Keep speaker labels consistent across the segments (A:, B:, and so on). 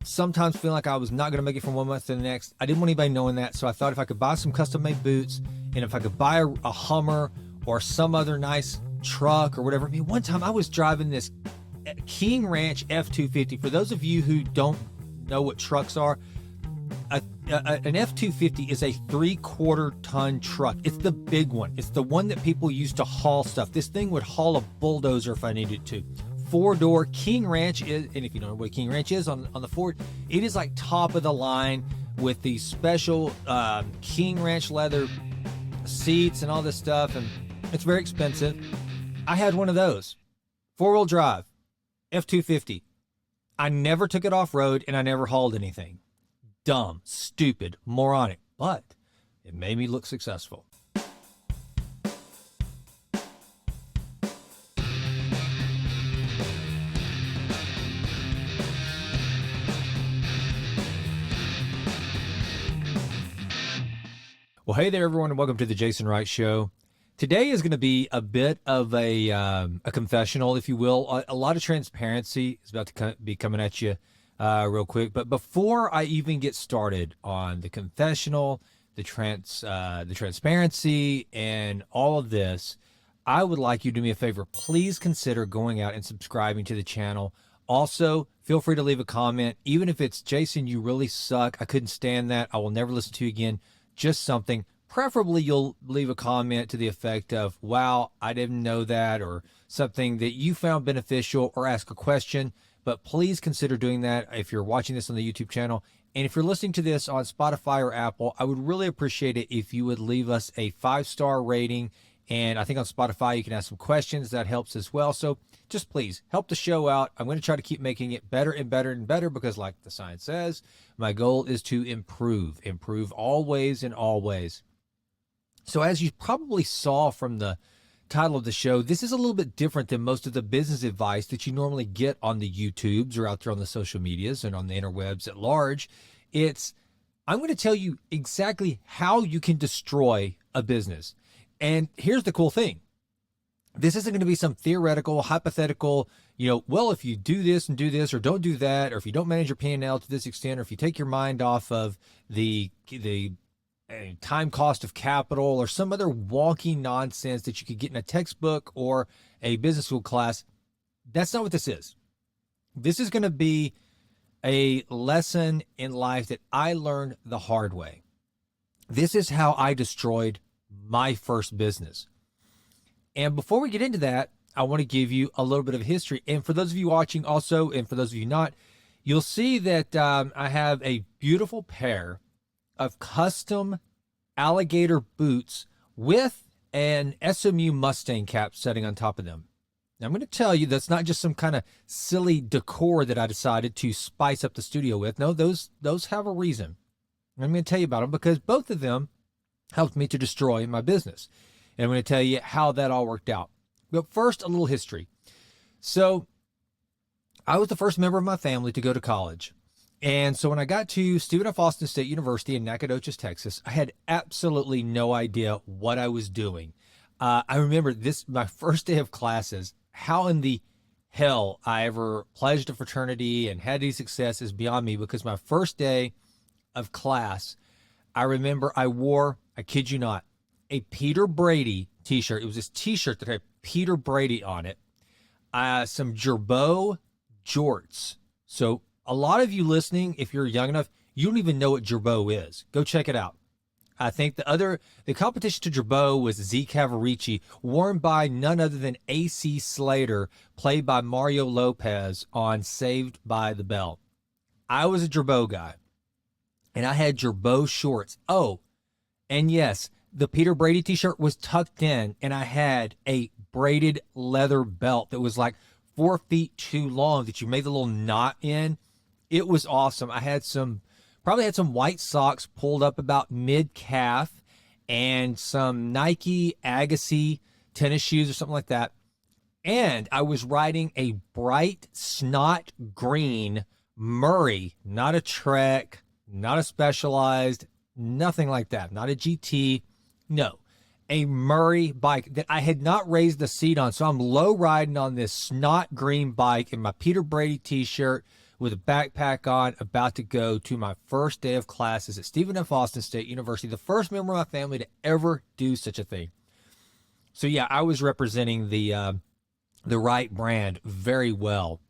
A: sometimes feeling like I was not going to make it from one month to the next. I didn't want anybody knowing that. So I thought if I could buy some custom made boots and if I could buy a Hummer or some other nice truck or whatever. I mean, one time I was driving this King Ranch F-250. For those of you who don't know what trucks are, an F-250 is a 3/4 ton truck. It's the big one. It's the one that people use to haul stuff. This thing would haul a bulldozer if I needed to. 4-door King Ranch is, and if you don't know what King Ranch is on the Ford, it is like top of the line with these special King Ranch leather seats and all this stuff, and it's very expensive. I had one of those, 4-wheel drive, F-250. I never took it off-road, and I never hauled anything. Dumb, stupid, moronic, but it made me look successful. Well, hey there, everyone, and welcome to the Jason Wright Show. Today is going to be a bit of a confessional, if you will. A lot of transparency is about to be coming at you real quick. But before I even get started on the confessional, the transparency, and all of this, I would like you to do me a favor. Please consider going out and subscribing to the channel. Also, feel free to leave a comment. Even if it's, Jason, you really suck. I couldn't stand that. I will never listen to you again. Just something. Preferably you'll leave a comment to the effect of, wow, I didn't know that, or something that you found beneficial, or ask a question. But please consider doing that if you're watching this on the YouTube channel. And if you're listening to this on Spotify or Apple, I would really appreciate it if you would leave us a 5-star rating. And I think on Spotify, you can ask some questions. That helps as well. So just please help the show out. I'm going to try to keep making it better and better and better because, like the sign says, my goal is to improve always and always. So as you probably saw from the title of the show, this is a little bit different than most of the business advice that you normally get on the YouTubes or out there on the social medias and on the interwebs at large. I'm going to tell you exactly how you can destroy a business. And here's the cool thing. This isn't going to be some theoretical, hypothetical, well, if you do this and do this, or don't do that, or if you don't manage your P&L to this extent, or if you take your mind off of the time cost of capital, or some other wonky nonsense that you could get in a textbook or a business school class. That's not what this is. This is going to be a lesson in life that I learned the hard way. This is how I destroyed my first business. And before we get into that, I want to give you a little bit of history. And for those of you watching also, and for those of you not, you'll see that I have a beautiful pair of custom alligator boots with an SMU Mustang cap setting on top of them. Now, I'm going to tell you that's not just some kind of silly decor that I decided to spice up the studio with. No, those have a reason. I'm going to tell you about them because both of them helped me to destroy my business. And I'm going to tell you how that all worked out. But first, a little history. So I was the first member of my family to go to college. And so when I got to Stephen F. Austin State University in Nacogdoches, Texas, I had absolutely no idea what I was doing. I remember my first day of classes, how in the hell I ever pledged a fraternity and had any success is beyond me, because my first day of class, I remember I wore, I kid you not, a Peter Brady t-shirt. It was this t-shirt that had Peter Brady on it. Some Gerbeau jorts. So a lot of you listening, if you're young enough, you don't even know what Gerbeau is. Go check it out. I think the competition to Gerbeau was Z Cavaricci, worn by none other than A.C. Slater, played by Mario Lopez on Saved by the Bell. I was a Gerbeau guy, and I had Gerbeau shorts. Oh, and yes, the Peter Brady t-shirt was tucked in, and I had a braided leather belt that was like 4 feet too long that you made the little knot in. It was awesome. I had probably had some white socks pulled up about mid-calf and some Nike Agassi tennis shoes or something like that. And I was riding a bright snot green Murray, not a Trek, not a Specialized, nothing like that. Not a GT. No, a Murray bike that I had not raised the seat on. So I'm low riding on this snot green bike in my Peter Brady t-shirt with a backpack on, about to go to my first day of classes at Stephen F. Austin State University, the first member of my family to ever do such a thing. So yeah, I was representing the right brand very well.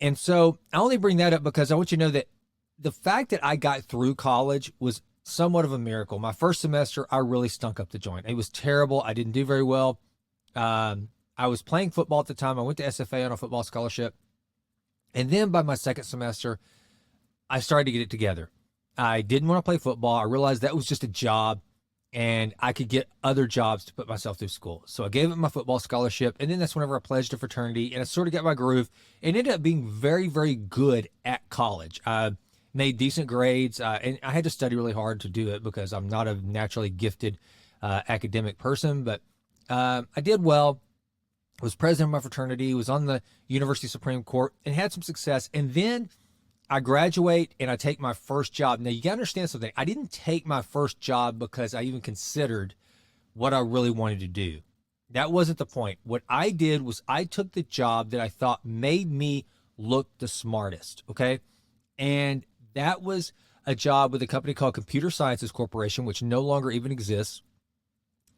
A: And so I only bring that up because I want you to know that the fact that I got through college was somewhat of a miracle. My first semester, I really stunk up the joint. It was terrible. I didn't do very well. I was playing football at the time. I went to SFA on a football scholarship. And then by my second semester, I started to get it together. I didn't want to play football. I realized that was just a job and I could get other jobs to put myself through school. So I gave up my football scholarship. And then that's whenever I pledged a fraternity and I sort of got my groove and ended up being very, very good at college. I made decent grades and I had to study really hard to do it because I'm not a naturally gifted academic person, but I did well. Was president of my fraternity, was on the University Supreme Court, and had some success. And then I graduate and I take my first job. Now, you got to understand something. I didn't take my first job because I even considered what I really wanted to do. That wasn't the point. What I did was I took the job that I thought made me look the smartest, okay? And that was a job with a company called Computer Sciences Corporation, which no longer even exists.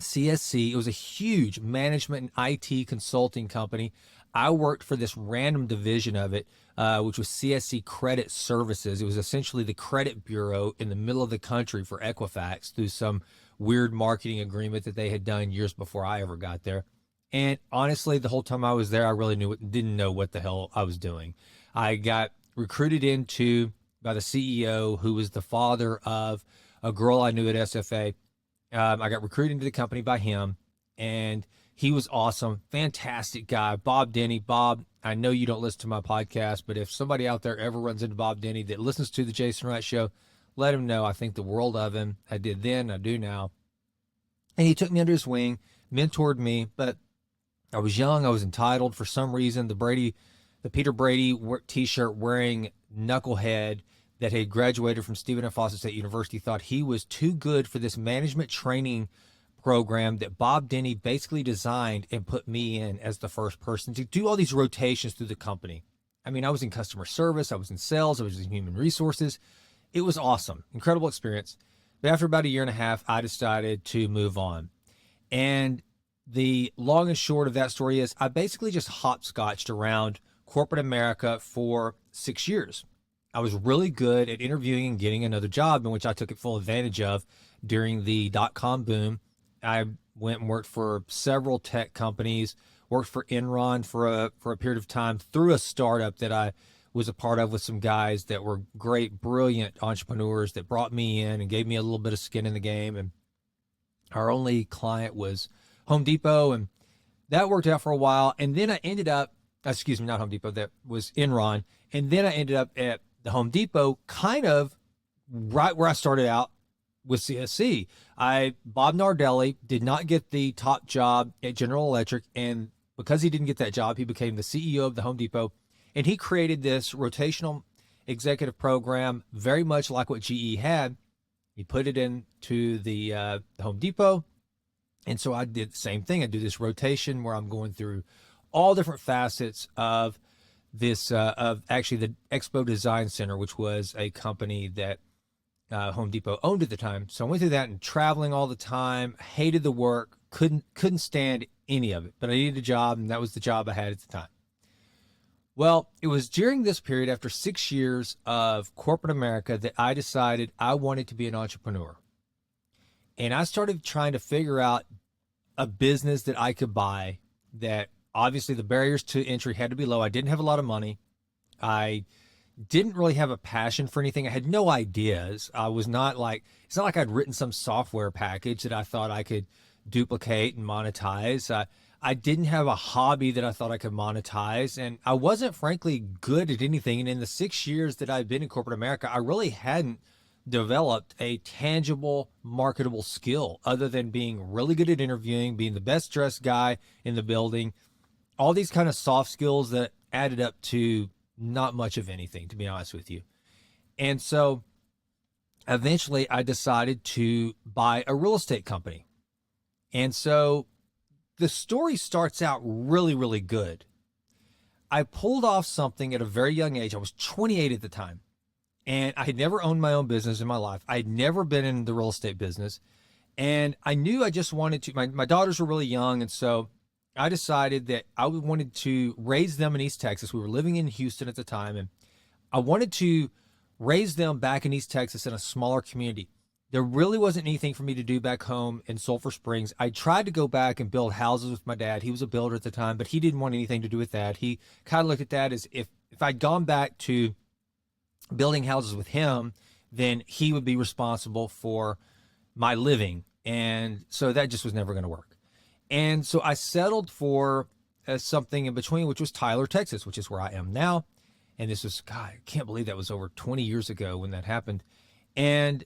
A: CSC. It was a huge management and IT consulting company. I worked for this random division of it, which was CSC Credit Services. It was essentially the credit bureau in the middle of the country for Equifax through some weird marketing agreement that they had done years before I ever got there. And honestly, the whole time I was there, I really didn't know what the hell I was doing. I got recruited into by the CEO, who was the father of a girl I knew at SFA. I got recruited into the company by him, and he was awesome, fantastic guy. Bob Denny. Bob, I know you don't listen to my podcast, but if somebody out there ever runs into Bob Denny that listens to the Jason Wright Show, let him know I think the world of him. I did then, I do now. And he took me under his wing, mentored me, but I was young, I was entitled. For some reason, the Peter Brady t-shirt wearing knucklehead that had graduated from Stephen F. Austin State University thought he was too good for this management training program that Bob Denny basically designed and put me in as the first person to do all these rotations through the company. I mean, I was in customer service, I was in sales, I was in human resources. It was awesome, incredible experience. But after about a year and a half, I decided to move on. And the long and short of that story is I basically just hopscotched around corporate America for 6 years. I was really good at interviewing and getting another job, in which I took full advantage of during the dot-com boom. I went and worked for several tech companies, worked for Enron for a period of time through a startup that I was a part of with some guys that were great, brilliant entrepreneurs that brought me in and gave me a little bit of skin in the game. And our only client was Home Depot, and that worked out for a while. And then I ended up, not Home Depot, that was Enron. And then I ended up at the Home Depot, kind of right where I started out with CSC. Bob Nardelli did not get the top job at General Electric, and because he didn't get that job, he became the CEO of the Home Depot, and he created this rotational executive program, very much like what GE had. He put it into the Home Depot, and so I did the same thing. I do this rotation where I'm going through all different facets of this, of actually the Expo Design Center, which was a company that Home Depot owned at the time. So I went through that and traveling all the time, hated the work, couldn't stand any of it, but I needed a job, and that was the job I had at the time. Well, it was during this period, after 6 years of corporate America, that I decided I wanted to be an entrepreneur. And I started trying to figure out a business that I could buy that obviously the barriers to entry had to be low. I didn't have a lot of money. I didn't really have a passion for anything. I had no ideas. It's not like I'd written some software package that I thought I could duplicate and monetize. I didn't have a hobby that I thought I could monetize. And I wasn't frankly good at anything. And in the 6 years that I've been in corporate America, I really hadn't developed a tangible, marketable skill other than being really good at interviewing, being the best dressed guy in the building, all these kind of soft skills that added up to not much of anything, to be honest with you. And so eventually I decided to buy a real estate company. And so the story starts out really, really good. I pulled off something at a very young age. I was 28 at the time, and I had never owned my own business in my life. I had never been in the real estate business, and I knew I just wanted to. My daughters were really young, and so I decided that I wanted to raise them in East Texas. We were living in Houston at the time, and I wanted to raise them back in East Texas in a smaller community. There really wasn't anything for me to do back home in Sulphur Springs. I tried to go back and build houses with my dad. He was a builder at the time, but he didn't want anything to do with that. He kind of looked at that as if I'd gone back to building houses with him, then he would be responsible for my living. And so that just was never going to work. And so I settled for something in between, which was Tyler, Texas, which is where I am now. And this was, God, I can't believe that was over 20 years ago when that happened. And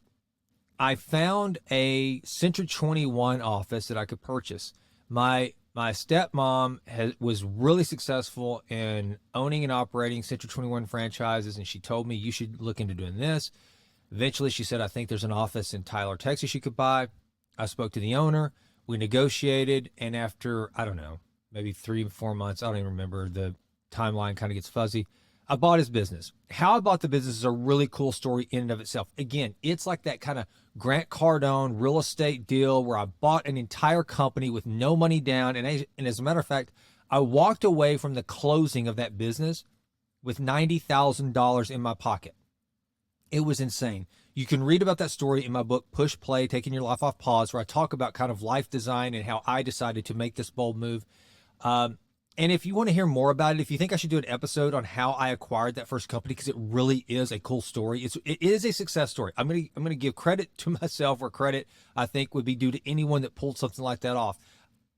A: I found a Century 21 office that I could purchase. My stepmom was really successful in owning and operating Century 21 franchises, and she told me, you should look into doing this. Eventually, she said, I think there's an office in Tyler, Texas you could buy. I spoke to the owner. We negotiated, and after, I don't know, maybe 3 or 4 months, I don't even remember, the timeline kind of gets fuzzy, I bought his business. How I bought the business is a really cool story in and of itself. Again, it's like that kind of Grant Cardone real estate deal where I bought an entire company with no money down. And as a matter of fact, I walked away from the closing of that business with $90,000 in my pocket. It was insane. You can read about that story in my book, Push Play, Taking Your Life Off Pause, where I talk about kind of life design and how I decided to make this bold move. And if you want to hear more about it, if you think I should do an episode on how I acquired that first company, because it really is a cool story. It is a success story. I'm gonna give credit to myself where credit I think would be due to anyone that pulled something like that off.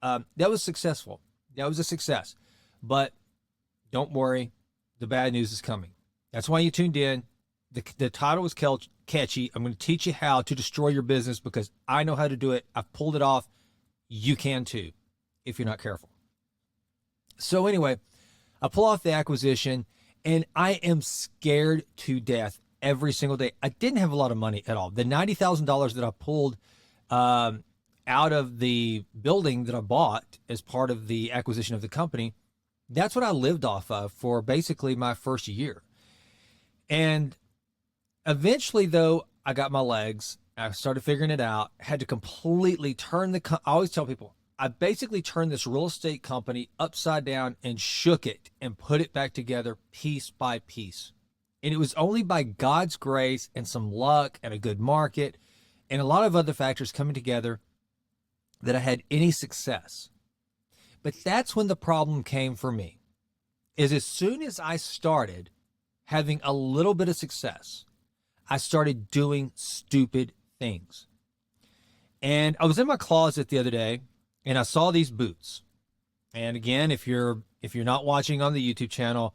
A: That was successful. That was a success. But don't worry, the bad news is coming. That's why you tuned in. The title was catchy. I'm going to teach you how to destroy your business because I know how to do it. I've pulled it off. You can too, if you're not careful. So anyway, I pull off the acquisition and I am scared to death every single day. I didn't have a lot of money at all. The $90,000 that I pulled out of the building that I bought as part of the acquisition of the company, that's what I lived off of for basically my first year. And eventually, though, I got my legs. I started figuring it out. I had to completely turn I always tell people, I basically turned this real estate company upside down and shook it and put it back together piece by piece. And it was only by God's grace and some luck and a good market and a lot of other factors coming together that I had any success. But that's when the problem came for me, is as soon as I started having a little bit of success, I started doing stupid things. And I was in my closet the other day and I saw these boots. And again, if you're not watching on the YouTube channel,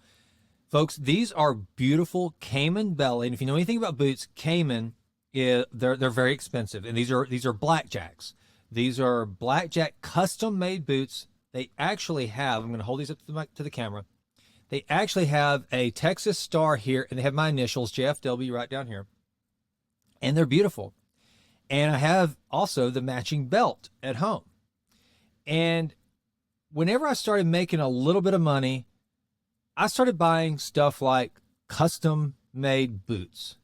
A: folks, these are beautiful Cayman belly. And if you know anything about boots, Cayman, they're very expensive. And these are blackjacks. These are blackjack custom made boots. They actually have, I'm going to hold these up to the camera. They actually have a Texas star here, and they have my initials, JFW, right down here. And they're beautiful. And I have also the matching belt at home. And whenever I started making a little bit of money, I started buying stuff like custom made boots.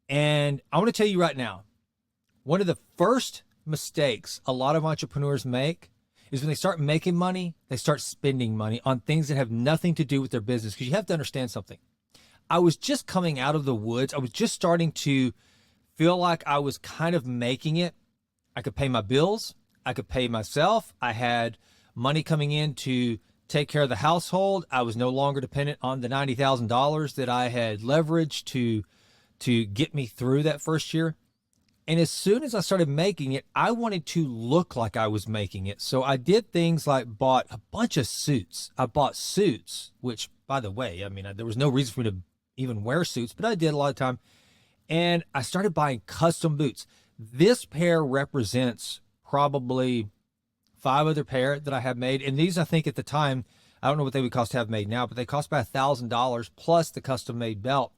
A: And I want to tell you right now, one of the first mistakes a lot of entrepreneurs make is when they start making money, they start spending money on things that have nothing to do with their business. Because you have to understand something. I was just coming out of the woods. I was just starting to feel like I was kind of making it. I could pay my bills. I could pay myself. I had money coming in to take care of the household. I was no longer dependent on the $90,000 that I had leveraged to get me through that first year. And as soon as I started making it, I wanted to look like I was making it. So I did things like bought a bunch of suits. I bought suits, which, by the way, I mean, there was no reason for me to even wear suits, but I did a lot of time. And I started buying custom boots. This pair represents probably 5 other pair that I have made. And these, I think at the time, I don't know what they would cost to have made now, but they cost about $1,000 plus the custom made belt.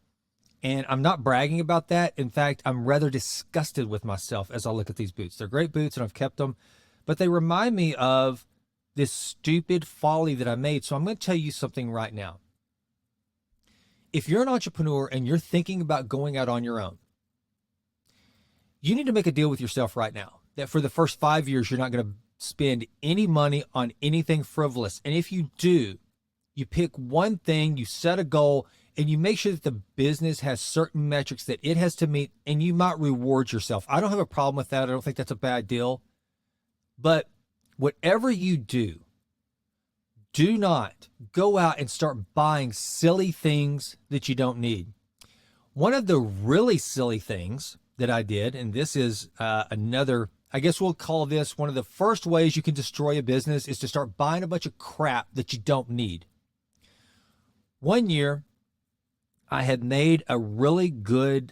A: And I'm not bragging about that. In fact, I'm rather disgusted with myself as I look at these boots. They're great boots and I've kept them, but they remind me of this stupid folly that I made. So I'm going to tell you something right now. If you're an entrepreneur and you're thinking about going out on your own, you need to make a deal with yourself right now that for the first 5 years, you're not going to spend any money on anything frivolous. And if you do, you pick one thing, you set a goal, and you make sure that the business has certain metrics that it has to meet, and you might reward yourself. I don't have a problem with that. I don't think that's a bad deal. But whatever you do not go out and start buying silly things that you don't need. One of the really silly things that I did, and this is another, I guess we'll call this one of the first ways you can destroy a business, is to start buying a bunch of crap that you don't need. One year, I'd had a really good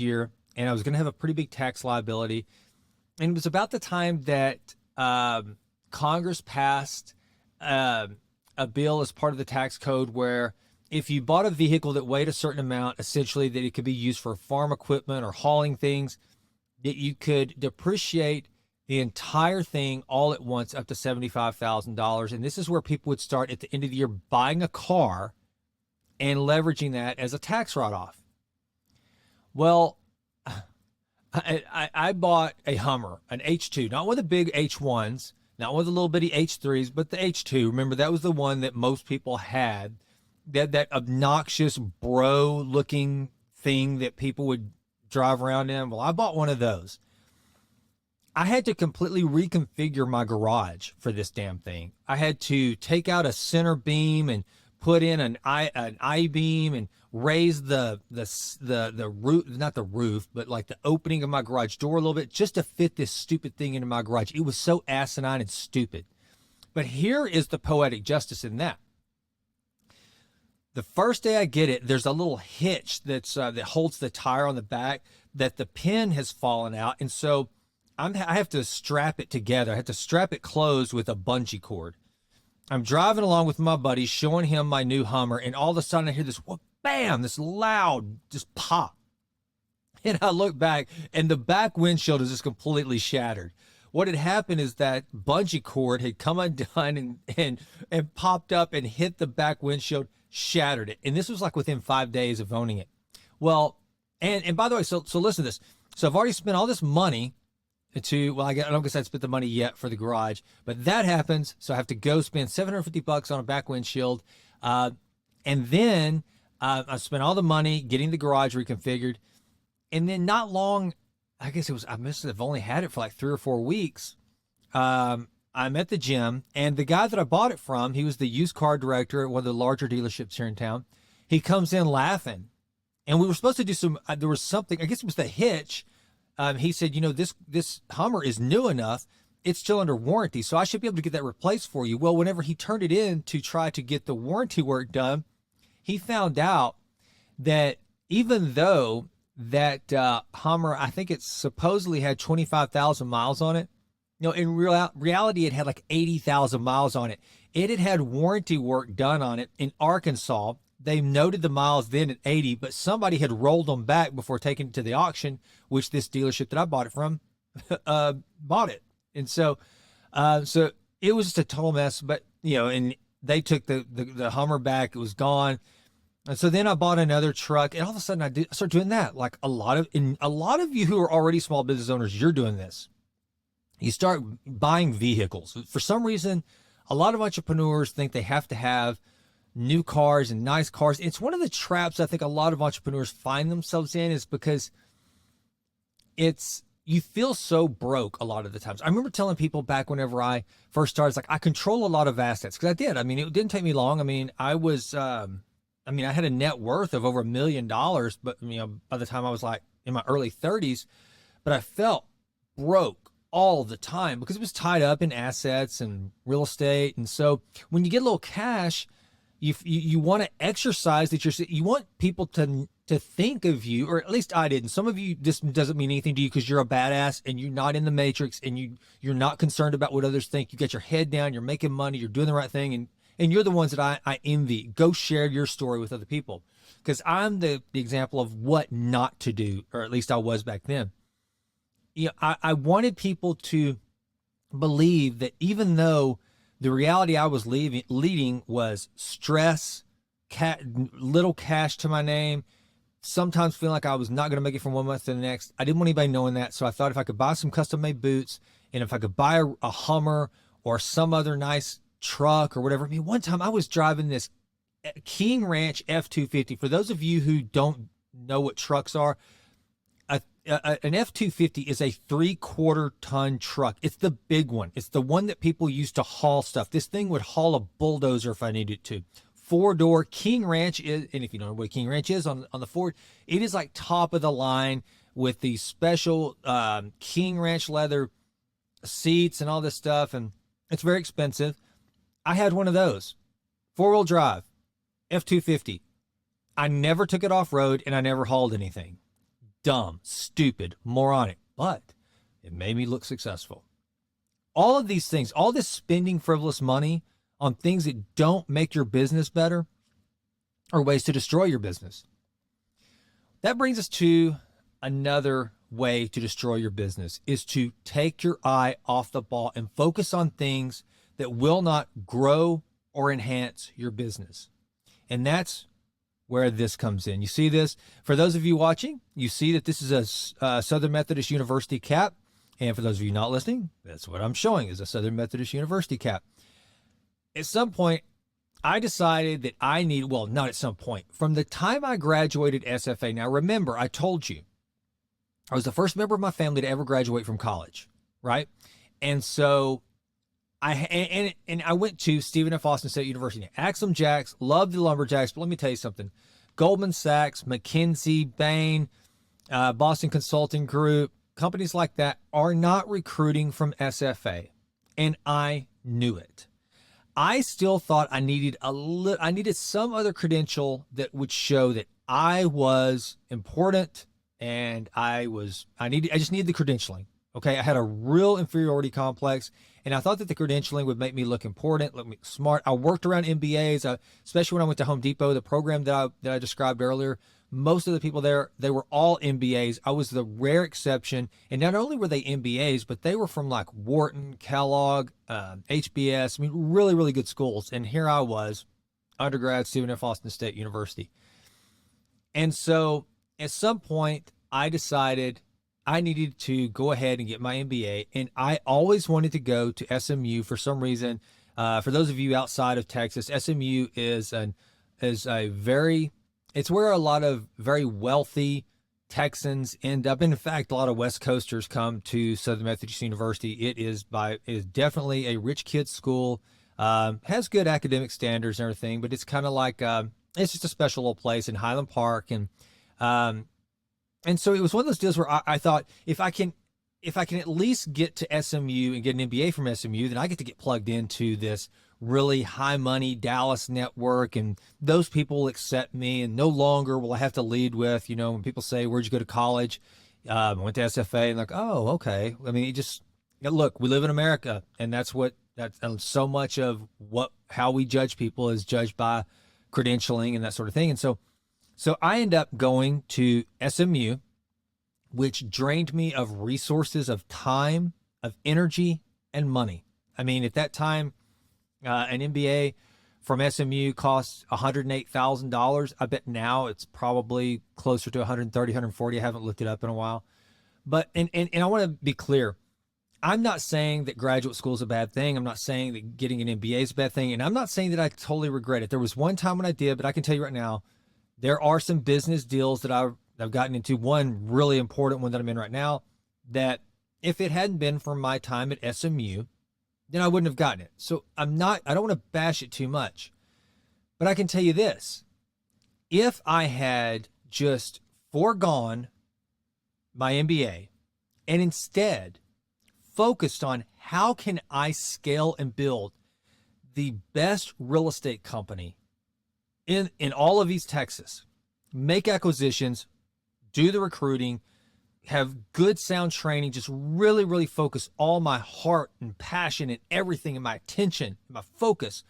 A: year, and I was going to have a pretty big tax liability. And it was about the time that Congress passed a bill as part of the tax code where if you bought a vehicle that weighed a certain amount, essentially that it could be used for farm equipment or hauling things, that you could depreciate the entire thing all at once up to $75,000. And this is where people would start at the end of the year buying a car and leveraging that as a tax write-off. Well, I bought a Hummer, an H2, not one of the big H1s, not one of the little bitty H3s, but the H2. Remember, that was the one that most people had, that obnoxious bro-looking thing that people would drive around in. Well, I bought one of those. I had to completely reconfigure my garage for this damn thing. I had to take out a center beam and put in an I-beam and raise the roof, not the roof, but like the opening of my garage door a little bit just to fit this stupid thing into my garage. It was so asinine and stupid. But here is the poetic justice in that. The first day I get it, there's a little hitch that holds the tire on the back that the pin has fallen out. And so I have to strap it together. I have to strap it closed with a bungee cord. I'm driving along with my buddy, showing him my new Hummer, and all of a sudden I hear this, whoop, bam, this loud just pop. And I look back, and the back windshield is just completely shattered. What had happened is that bungee cord had come undone and popped up and hit the back windshield, shattered it. And this was like within 5 days of owning it. Well, and by the way, so listen to this. So I've already spent all this money I don't guess I'd spent the money yet for the garage, but that happens. So I have to go spend $750 on a back windshield. And then I spent all the money getting the garage reconfigured. And then not long, I guess I must have only had it for like 3 or 4 weeks. I'm at the gym, and the guy that I bought it from, he was the used car director at one of the larger dealerships here in town. He comes in laughing, and we were supposed to do there was something, I guess it was the hitch. He said, this Hummer is new enough. It's still under warranty, so I should be able to get that replaced for you. Well, whenever he turned it in to try to get the warranty work done, he found out that even though that Hummer, I think it supposedly had 25,000 miles on it, in reality, it had like 80,000 miles on it. It had had warranty work done on it in Arkansas. They noted the miles then at 80, but somebody had rolled them back before taking it to the auction, which this dealership that I bought it from bought it. And so it was just a total mess, but and they took the Hummer back. It was gone. And so then I bought another truck, and all of a sudden I started doing that. Like a lot of you who are already small business owners, you're doing this. You start buying vehicles. For some reason, a lot of entrepreneurs think they have to have new cars and nice cars. It's one of the traps I think a lot of entrepreneurs find themselves in, is because you feel so broke a lot of the times. I remember telling people back whenever I first started, it's like, I control a lot of assets, because I did. I mean, it didn't take me long. I mean, I had a net worth of over $1 million, but by the time I was like in my early 30s, but I felt broke all the time because it was tied up in assets and real estate. And so when you get a little cash, you want to exercise that you want people to think of you, or at least I did. And some of you, this doesn't mean anything to you because you're a badass and you're not in the matrix and you're not concerned about what others think. You get your head down, you're making money, you're doing the right thing. And you're the ones that I envy. Go share your story with other people, because I'm the example of what not to do, or at least I was back then. I wanted people to believe that even though The reality I was leading was stress, little cash to my name, sometimes feeling like I was not going to make it from one month to the next. I didn't want anybody knowing that. So I thought if I could buy some custom made boots and if I could buy a Hummer or some other nice truck or whatever. I mean, one time I was driving this King Ranch F-250. For those of you who don't know what trucks are, an F-250 is a 3/4 ton truck. It's the big one. It's the one that people use to haul stuff. This thing would haul a bulldozer if I needed to. 4-door King Ranch is, and if you don't know what King Ranch is on the Ford, it is like top of the line with the special King Ranch leather seats and all this stuff, and it's very expensive. I had one of those, 4-wheel drive, F-250. I never took it off-road, and I never hauled anything. Dumb, stupid, moronic, but it made me look successful. All of these things, all this spending frivolous money on things that don't make your business better are ways to destroy your business. That brings us to another way to destroy your business, is to take your eye off the ball and focus on things that will not grow or enhance your business. And that's where this comes in. You see this? For those of you watching, you see that this is a Southern Methodist University cap. And for those of you not listening, that's what I'm showing is a Southern Methodist University cap. At some point, I decided that I need, well, not at some point. From the time I graduated SFA, now remember, I told you, I was the first member of my family to ever graduate from college, right? And so I went to Stephen F. Austin State University. Axum Jacks, loved the Lumberjacks, but let me tell you something. Goldman Sachs, McKinsey, Bain, Boston Consulting Group, companies like that are not recruiting from SFA. And I knew it. I still thought I needed I needed some other credential that would show that I was important and I just needed the credentialing. Okay. I had a real inferiority complex, and I thought that the credentialing would make me look important, look smart. I worked around MBAs, especially when I went to Home Depot, the program that I described earlier. Most of the people there, they were all MBAs. I was the rare exception. And not only were they MBAs, but they were from like Wharton, Kellogg, HBS. I mean, really, really good schools. And here I was, undergrad, Stephen F. Austin State University. And so at some point, I decided I needed to go ahead and get my MBA. And I always wanted to go to SMU for some reason. For those of you outside of Texas, SMU is it's where a lot of very wealthy Texans end up. In fact, a lot of West Coasters come to Southern Methodist University. It is definitely a rich kid's school, has good academic standards and everything, but it's kind of like, it's just a special little place in Highland Park. And so it was one of those deals where I thought if I can at least get to SMU and get an MBA from SMU, then I get to get plugged into this really high money Dallas network, and those people will accept me, and no longer will I have to lead with, when people say, where'd you go to college? I went to SFA, and like, oh, okay. I mean, look, we live in America, and that's so much of how we judge people is judged by credentialing and that sort of thing. And so I end up going to SMU, which drained me of resources, of time, of energy, and money. I mean, at that time, an MBA from SMU costs $108,000. I bet now it's probably closer to 130, 140. I haven't looked it up in a while. But, and I want to be clear. I'm not saying that graduate school is a bad thing. I'm not saying that getting an MBA is a bad thing. And I'm not saying that I totally regret it. There was one time when I did, but I can tell you right now, there are some business deals that I've gotten into. One really important one that I'm in right now, that if it hadn't been for my time at SMU, then I wouldn't have gotten it. So I don't want to bash it too much, but I can tell you this. If I had just foregone my MBA and instead focused on how can I scale and build the best real estate company in all of East Texas, make acquisitions, do the recruiting, have good sound training, just really, really focus all my heart and passion and everything and my attention, my focus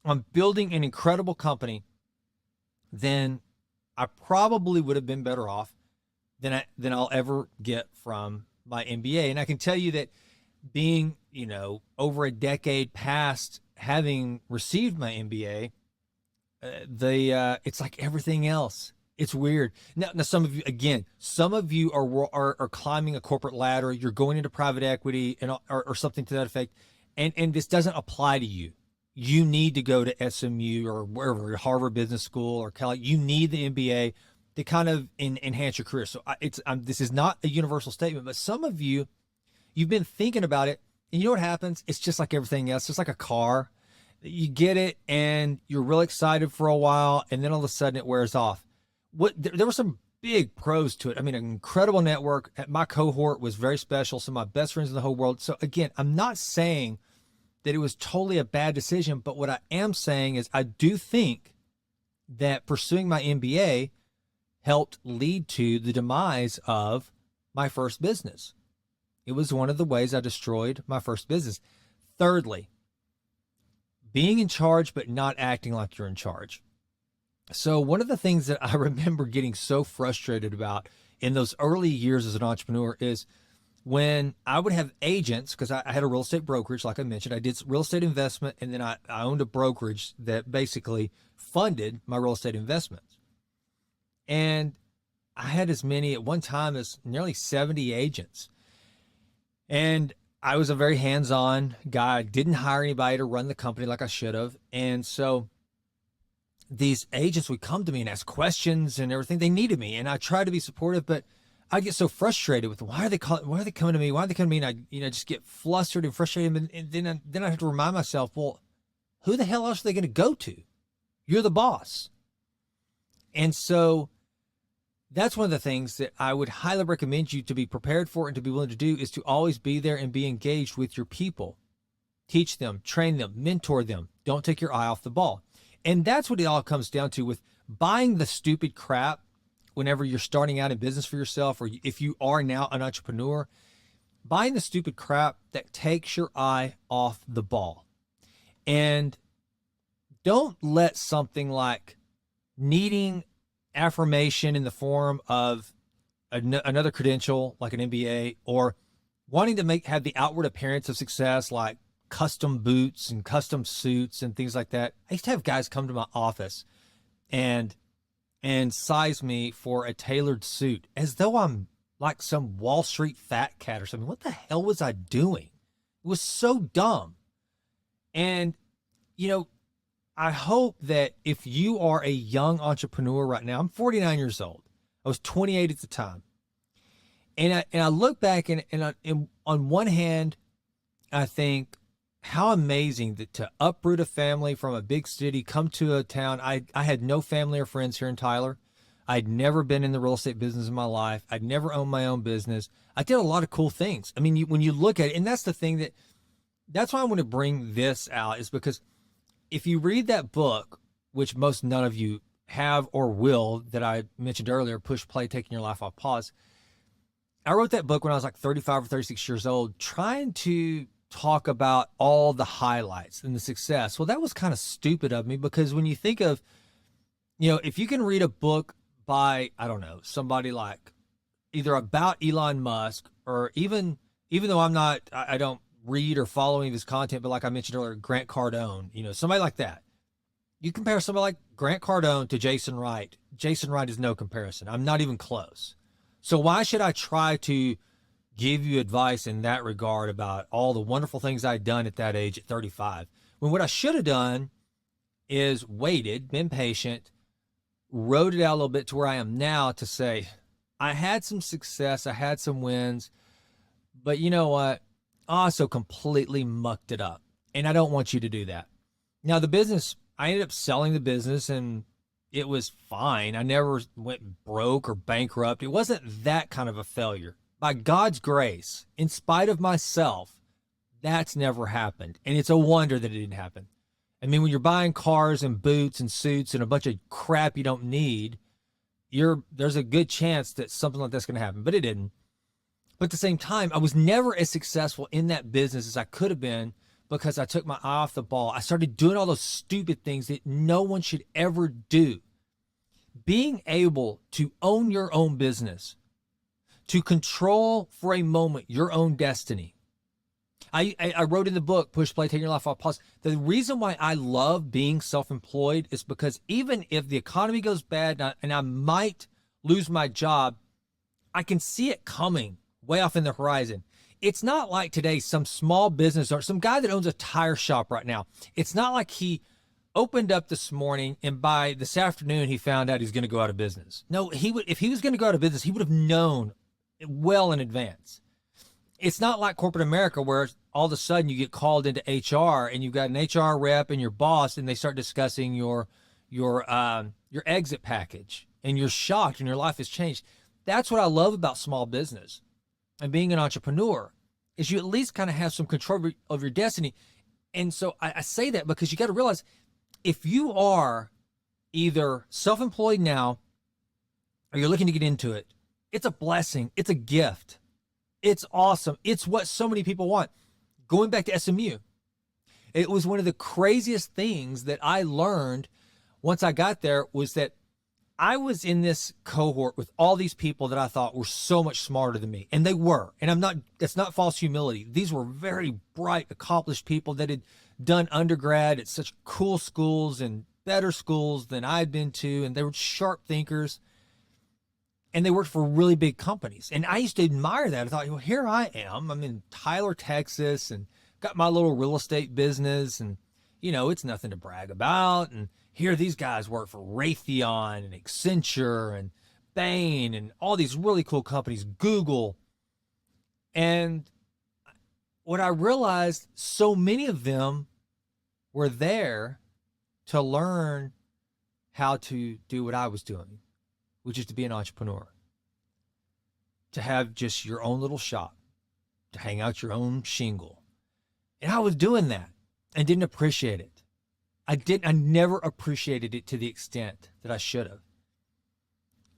A: on building an incredible company, then I probably would have been better off than I'll ever get from my MBA. And I can tell you that being, over a decade past having received my MBA, it's like everything else. It's weird. Now some of you are climbing a corporate ladder. You're going into private equity or something to that effect, and this doesn't apply to you. You need to go to SMU or wherever, Harvard Business School or Cal. You need the MBA to kind of enhance your career. So this is not a universal statement, but some of you, you've been thinking about it, and you know what happens? It's just like everything else. It's like a car. You get it, and you're real excited for a while, and then all of a sudden it wears off. There were some big pros to it. I mean, an incredible network. My cohort was very special. Some of my best friends in the whole world. So again, I'm not saying that it was totally a bad decision, but what I am saying is I do think that pursuing my MBA helped lead to the demise of my first business. It was one of the ways I destroyed my first business. Thirdly, being in charge but not acting like you're in charge. So one of the things that I remember getting so frustrated about in those early years as an entrepreneur is when I would have agents, because I had a real estate brokerage, like I mentioned. I did real estate investment, and then I owned a brokerage that basically funded my real estate investments. And I had as many at one time as nearly 70 agents. And I was a very hands-on guy. I didn't hire anybody to run the company like I should have. And so these agents would come to me and ask questions and everything. They needed me, and I tried to be supportive, but I get so frustrated with why are they coming to me? Why are they coming to me? And I just get flustered and frustrated. And then I have to remind myself, well, who the hell else are they going to go to? You're the boss. And so that's one of the things that I would highly recommend you to be prepared for and to be willing to do, is to always be there and be engaged with your people. Teach them, train them, mentor them. Don't take your eye off the ball. And that's what it all comes down to with buying the stupid crap whenever you're starting out in business for yourself, or if you are now an entrepreneur, buying the stupid crap that takes your eye off the ball. And don't let something like needing affirmation in the form of another credential like an MBA, or wanting to have the outward appearance of success like custom boots and custom suits and things like that. I used to have guys come to my office and size me for a tailored suit as though I'm like some Wall Street fat cat or something. What the hell was I doing? It was so dumb. And, I hope that if you are a young entrepreneur right now, I'm 49 years old. I was 28 at the time. And I look back and on one hand, I think how amazing that to uproot a family from a big city, come to a town. I had no family or friends here in Tyler. I'd never been in the real estate business in my life. I'd never owned my own business. I did a lot of cool things. I mean, when you look at it, and that's the thing that's why I want to bring this out, is because if you read that book, which none of you have or will, that I mentioned earlier, Push Play, Taking Your Life Off Pause. I wrote that book when I was like 35 or 36 years old, trying to talk about all the highlights and the success. Well, that was kind of stupid of me, because when you think of, if you can read a book by, I don't know, somebody like either about Elon Musk, or even though I don't read or follow any of his content, but like I mentioned earlier, Grant Cardone, somebody like that. You compare somebody like Grant Cardone to Jason Wright. Jason Wright is no comparison. I'm not even close. So why should I try to give you advice in that regard about all the wonderful things I'd done at that age at 35? When what I should have done is waited, been patient, wrote it out a little bit to where I am now, to say, I had some success, I had some wins, but you know what? I also completely mucked it up. And I don't want you to do that. Now, the business, I ended up selling the business and it was fine. I never went broke or bankrupt. It wasn't that kind of a failure. By God's grace, in spite of myself, that's never happened. And it's a wonder that it didn't happen. I mean, when you're buying cars and boots and suits and a bunch of crap you don't need, there's a good chance that something like that's going to happen, but it didn't. But at the same time, I was never as successful in that business as I could have been, because I took my eye off the ball. I started doing all those stupid things that no one should ever do. Being able to own your own business, to control for a moment your own destiny, I wrote in the book, Push Play, Take Your Life Off Pause. The reason why I love being self-employed is because even if the economy goes bad and I might lose my job, I can see it coming way off in the horizon. It's not like today, some small business or some guy that owns a tire shop right now. It's not like he opened up this morning and by this afternoon he found out he's going to go out of business. No, if he was going to go out of business, he would have known well in advance. It's not like corporate America where all of a sudden you get called into HR and you've got an HR rep and your boss and they start discussing your exit package and you're shocked and your life has changed. That's what I love about small business and being an entrepreneur is you at least kind of have some control of your destiny. And so I say that because you got to realize if you are either self-employed now or you're looking to get into it, it's a blessing. It's a gift. It's awesome. It's what so many people want. Going back to SMU, it was one of the craziest things that I learned once I got there was that I was in this cohort with all these people that I thought were so much smarter than me. And they were. And that's not false humility. These were very bright, accomplished people that had done undergrad at such cool schools and better schools than I'd been to. And they were sharp thinkers. And they worked for really big companies. And I used to admire that. I thought, well, here I am. I'm in Tyler, Texas, and got my little real estate business. And, you know, it's nothing to brag about. And here these guys work for Raytheon and Accenture and Bain and all these really cool companies, Google. And what I realized, so many of them were there to learn how to do what I was doing, which is to be an entrepreneur, to have just your own little shop, to hang out your own shingle. And I was doing that and didn't appreciate it. I never appreciated it to the extent that I should have.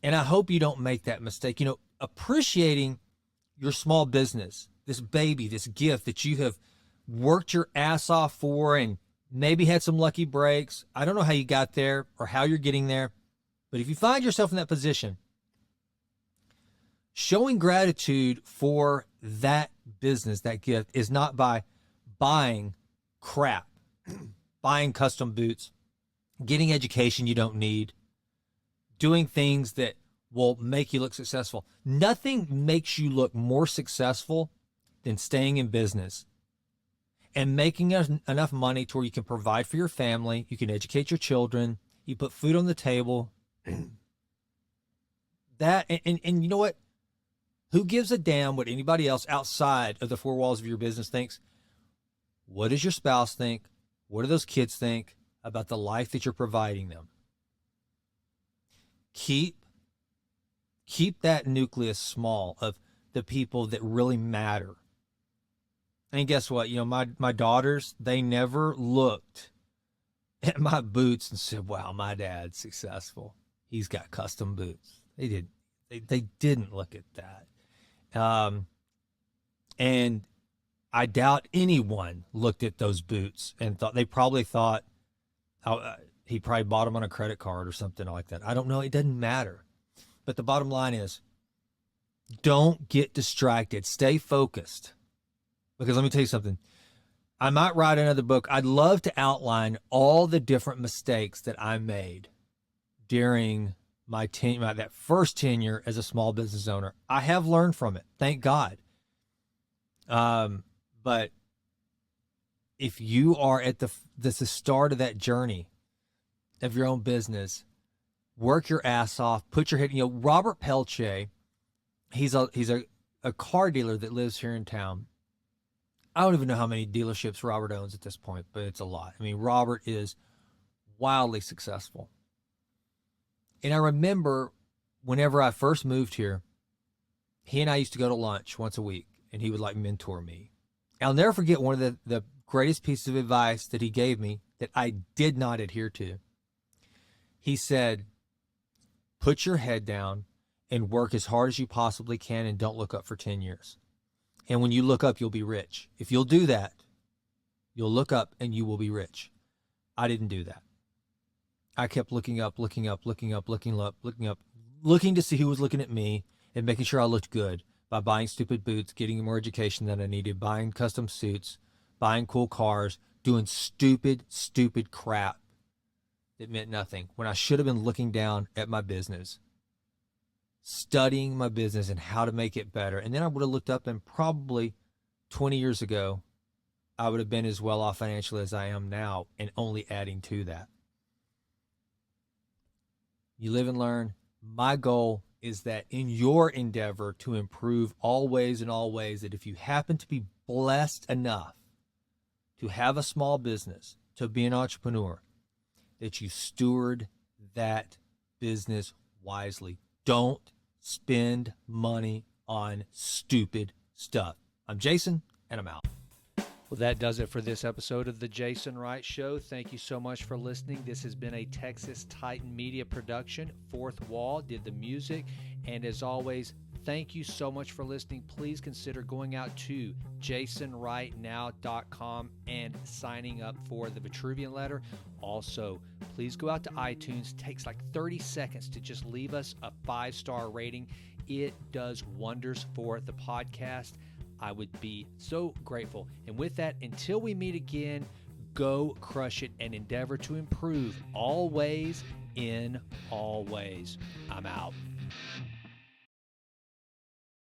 A: And I hope you don't make that mistake. You know, appreciating your small business, this baby, this gift that you have worked your ass off for and maybe had some lucky breaks. I don't know how you got there or how you're getting there. But if you find yourself in that position, showing gratitude for that business, that gift, is not by buying crap, buying custom boots, getting education you don't need, doing things that will make you look successful. Nothing makes you look more successful than staying in business and making enough money to where you can provide for your family, you can educate your children, you put food on the table. That and you know what? Who gives a damn what anybody else outside of the four walls of your business thinks? What does your spouse think? What do those kids think about the life that you're providing them? Keep that nucleus small of the people that really matter. And guess what? You know, my daughters, they never looked at my boots and said, wow, my dad's successful. He's got custom boots. They didn't look at that. And I doubt anyone looked at those boots and thought, they probably thought he probably bought them on a credit card or something like that. I don't know. It doesn't matter. But the bottom line is, don't get distracted. Stay focused. Because let me tell you something. I might write another book. I'd love to outline all the different mistakes that I made during that first tenure as a small business owner. I have learned from it. Thank God. But if you are at the start of that journey of your own business, work your ass off, put your head, you know, Robert Pelche, he's a car dealer that lives here in town. I don't even know how many dealerships Robert owns at this point, but it's a lot. I mean, Robert is wildly successful. And I remember whenever I first moved here, he and I used to go to lunch once a week, and he would like mentor me. I'll never forget one of the greatest pieces of advice that he gave me that I did not adhere to. He said, put your head down and work as hard as you possibly can and don't look up for 10 years. And when you look up, you'll be rich. If you'll do that, you'll look up and you will be rich. I didn't do that. I kept looking up, looking to see who was looking at me and making sure I looked good. by buying stupid boots, getting more education than I needed, buying custom suits, buying cool cars, doing stupid crap that meant nothing when I should have been looking down at my business, studying my business and how to make it better. And then I would have looked up and probably 20 years ago, I would have been as well off financially as I am now and only adding to that. You live and learn. My goal is that in your endeavor to improve always and always, that if you happen to be blessed enough to have a small business, to be an entrepreneur, that you steward that business wisely. Don't spend money on stupid stuff. I'm Jason, and I'm out. Well, that does it for this episode of The Jason Wright Show. Thank you so much for listening. This has been a Texas Titan Media production. Fourth Wall did the music. And as always, thank you so much for listening. Please consider going out to jasonwrightnow.com and signing up for the Vitruvian letter. Also, please go out to iTunes. It takes like 30 seconds to just leave us a 5-star rating. It does wonders for the podcast. I would be so grateful. And with that, until we meet again, go crush it and endeavor to improve always in all ways. I'm out.